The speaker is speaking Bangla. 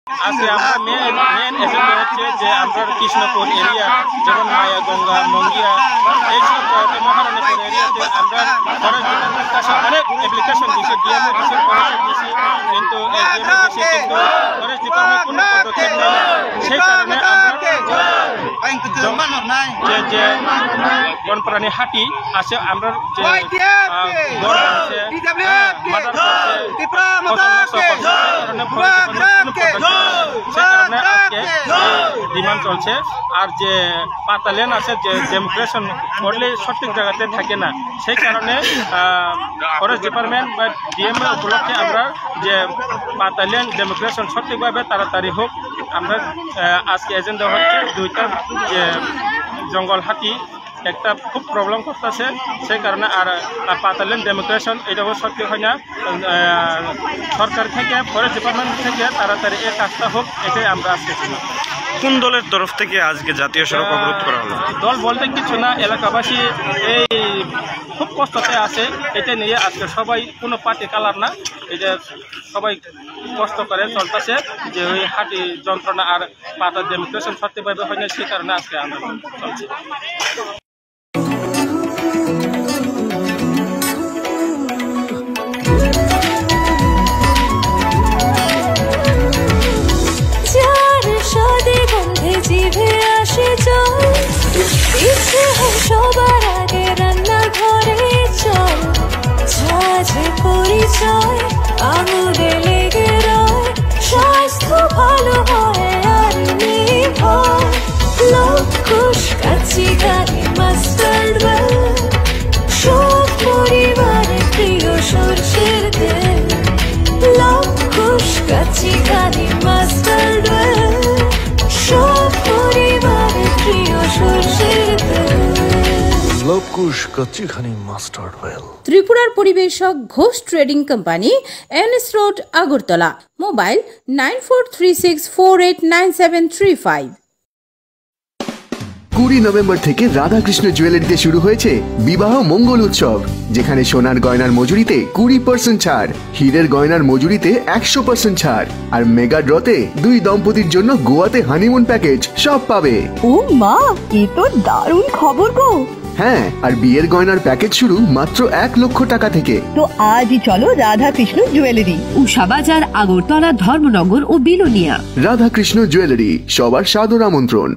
আজকে আমরা মেন এজেন্ডা হচ্ছে যে আমরা কৃষ্ণপুর এরিয়া যেমন মায়াগঙ্গা মঙ্গিয়া এইসব মহারানীপুর এরিয়াতে আমরা ফরেস্ট ডিপার্টমেন্টের কাছে অনেক অ্যাপ্লিকেশন দিয়েছি, ডিএমও দিয়েছি, ফরেস্ট দিয়েছি, কিন্তু ফরেস্ট ডিপার্টমেন্ট কোনো পদক্ষেপ নেয় না। সেই কারণে আমরা যে বনপ্রাণী হাতি আছে আমরা যে গড় আছে মাদার ডিমান্ড চলছে। আর যে পাতালেন আছে যে ডেমোক্রেশন করলে সঠিক জায়গাতে থাকে না, সেই কারণে ফরেস্ট ডিপার্টমেন্ট বা ডিএমএ উপলক্ষে আমরা যে পাতালেন ডেমোক্রেশন সঠিকভাবে তাড়াতাড়ি হোক। আমরা আজকে এজেন্ডা হচ্ছে দুইটা যে জঙ্গল হাতি একটা খুব প্রবলেম করতেছে, সেই কারণে আর পাতালেন ডেমোক্রেশন এটাও সত্যি হয় না। সরকার থেকে ফরেস্ট ডিপার্টমেন্ট থেকে তাড়াতাড়ি এই কাজটা হোক, এটাই আমরা আজকে ছিল। কোন দলের তরফ থেকে আজকে জাতীয় সড়ক অবরোধ করা হলো? দল বলতে কিছু না, এলাকাবাসী এই খুব কষ্টতে আছে, এটা নিয়ে আজকে সবাই কোনো পার্টি কালার না, এটা সবাই কষ্ট করে চলতেছে যে ওই হাঁটি যন্ত্রণা আর পাতার ডেমোক্রেশন সত্যিভাবে হয় না, সেই কারণে আজকে আন্দোলন চলছে। সবার আগে রান্নার ঘরে চল, ঝাঁঝে পরিচয় আঙুলে লেগে রয়, স্বাস্থ্য ভালো হয় আর নির্ভর, লবকুশ কাচি গাড়ি মাস্টার্ড ওয়েল, সব পরিবারের প্রিয় সরষের তেল, লবকুশ কাচি গাড়ি মাস্টার্ড ওয়েল, সব পরিবারের প্রিয় সরষের তেল, লবকুশ কাচি ঘানি মাস্টার্ড ওয়েল। ত্রিপুরার পরিবেশক Ghosh trading company, NS road, Agartala. Mobile 9436489735। 20 November থেকে রাধাকৃষ্ণ জুয়েলারিতে শুরু হয়েছে বিবাহ মঙ্গল উৎসব, যেখানে সোনার গয়নার মজুরিতে 20% ছাড়, হীরের গয়নার মজুরিতে 100% ছাড়, আর মেগা ড্রতে 2 দম্পতির জন্য গোয়াতে হানিমুন প্যাকেজ সব পাবে। ও মা, এ তো দারুণ খবর গো। হ্যাঁ, আর বিয়ের গয়নার প্যাকেজ শুরু মাত্র 1 লক্ষ টাকা থেকে। তো আজই চলো রাধাকৃষ্ণ জুয়েলারি, উষাবাজার, আগরতলা, ধর্মনগর ও বিলোনিয়া। রাধাকৃষ্ণ জুয়েলারি, সবার সাদর আমন্ত্রণ।